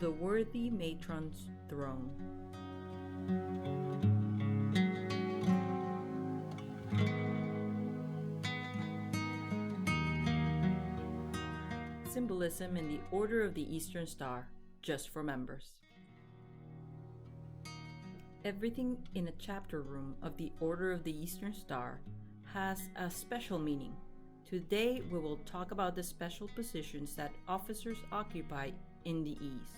The Worthy Matron's Throne. Symbolism in the Order of the Eastern Star, just for members. Everything in a chapter room of the Order of the Eastern Star has a special meaning. Today we will talk about the special positions that officers occupy in the East,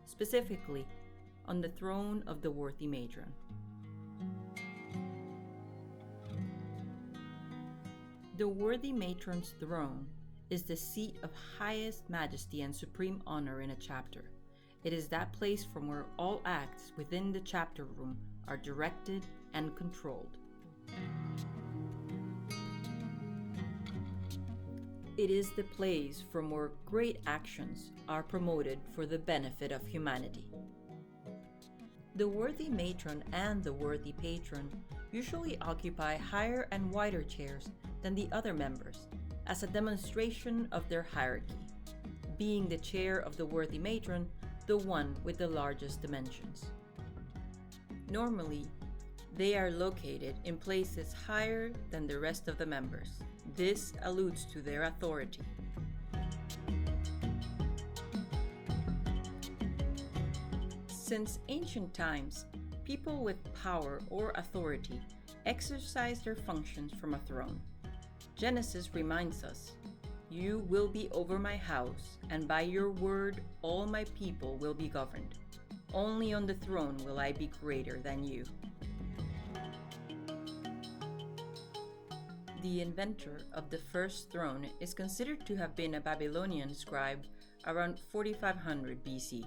specifically on the throne of the Worthy Matron. The Worthy Matron's throne is the seat of highest majesty and supreme honor in a chapter. It is that place from where all acts within the chapter room are directed and controlled. It is the place from where great actions are promoted for the benefit of humanity. The Worthy Matron and the Worthy Patron usually occupy higher and wider chairs than the other members, as a demonstration of their hierarchy, being the chair of the Worthy Matron the one with the largest dimensions. Normally, they are located in places higher than the rest of the members. This alludes to their authority. Since ancient times, people with power or authority exercise their functions from a throne. Genesis reminds us, "You will be over my house, and by your word all my people will be governed. Only on the throne will I be greater than you." The inventor of the first throne is considered to have been a Babylonian scribe around 4500 BC.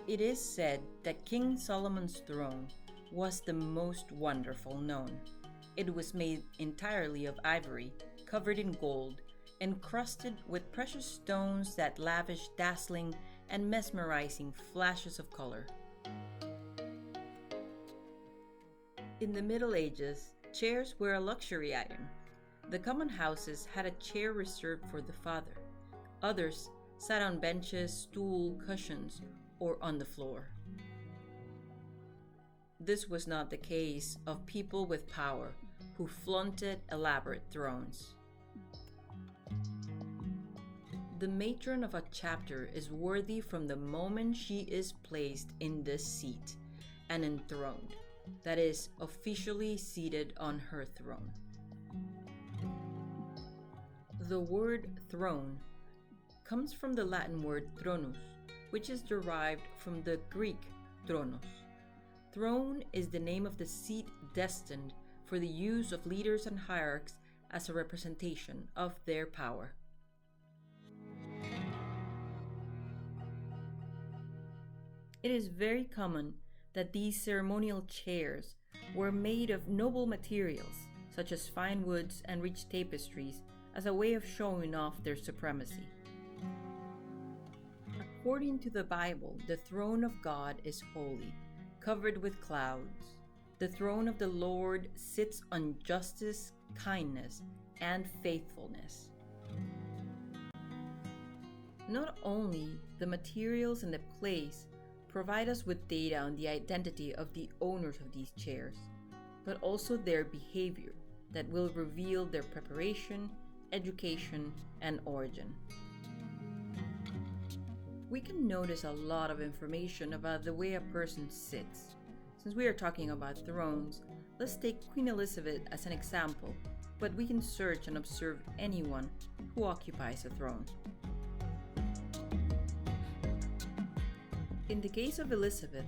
It is said that King Solomon's throne was the most wonderful known. It was made entirely of ivory, covered in gold, encrusted with precious stones that lavished dazzling and mesmerizing flashes of color. In the Middle Ages, chairs were a luxury item. The common houses had a chair reserved for the father. Others sat on benches, stool, cushions, or on the floor. This was not the case of people with power who flaunted elaborate thrones. The matron of a chapter is worthy from the moment she is placed in this seat and enthroned, that is, officially seated on her throne. The word throne comes from the Latin word thronus, which is derived from the Greek tronos. Throne is the name of the seat destined for the use of leaders and hierarchs as a representation of their power. It is very common that these ceremonial chairs were made of noble materials, such as fine woods and rich tapestries, as a way of showing off their supremacy. According to the Bible, the throne of God is holy, covered with clouds. The throne of the Lord sits on justice, kindness, and faithfulness. Not only the materials and the place provide us with data on the identity of the owners of these chairs, but also their behavior that will reveal their preparation, education, and origin. We can notice a lot of information about the way a person sits. Since we are talking about thrones, let's take Queen Elizabeth as an example, but we can search and observe anyone who occupies a throne. In the case of Elizabeth,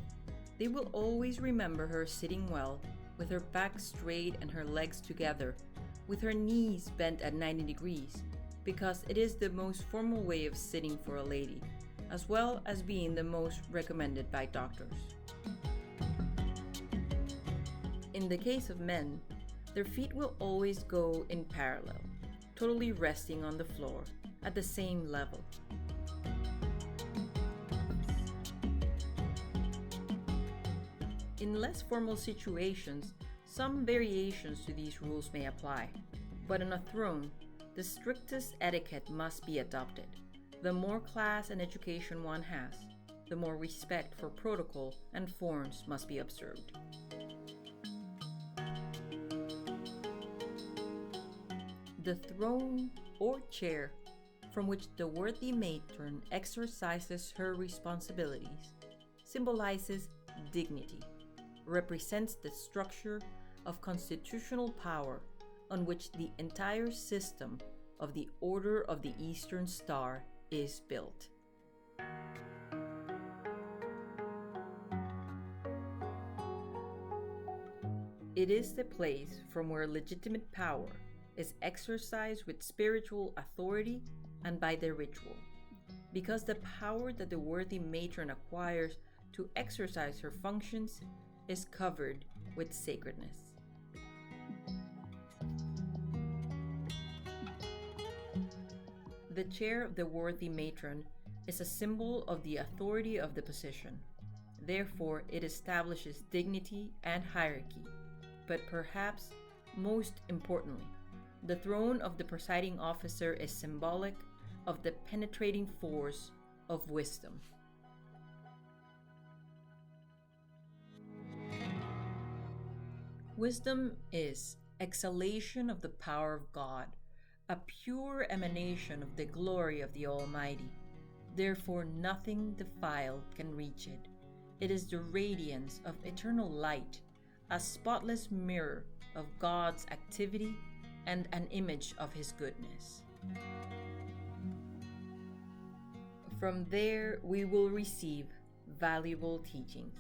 they will always remember her sitting well, with her back straight and her legs together, with her knees bent at 90 degrees, because it is the most formal way of sitting for a lady, as well as being the most recommended by doctors. In the case of men, their feet will always go in parallel, totally resting on the floor at the same level. In less formal situations, some variations to these rules may apply, but on a throne, the strictest etiquette must be adopted. The more class and education one has, the more respect for protocol and forms must be observed. The throne or chair from which the worthy matron exercises her responsibilities symbolizes dignity, represents the structure of constitutional power on which the entire system of the Order of the Eastern Star is built. It is the place from where legitimate power is exercised with spiritual authority and by the ritual, because the power that the worthy matron acquires to exercise her functions is covered with sacredness. The chair of the worthy matron is a symbol of the authority of the position. Therefore, it establishes dignity and hierarchy. But perhaps most importantly, the throne of the presiding officer is symbolic of the penetrating force of wisdom. Wisdom is exhalation of the power of God, a pure emanation of the glory of the Almighty. Therefore, nothing defiled can reach it. It is the radiance of eternal light, a spotless mirror of God's activity and an image of His goodness. From there, we will receive valuable teachings.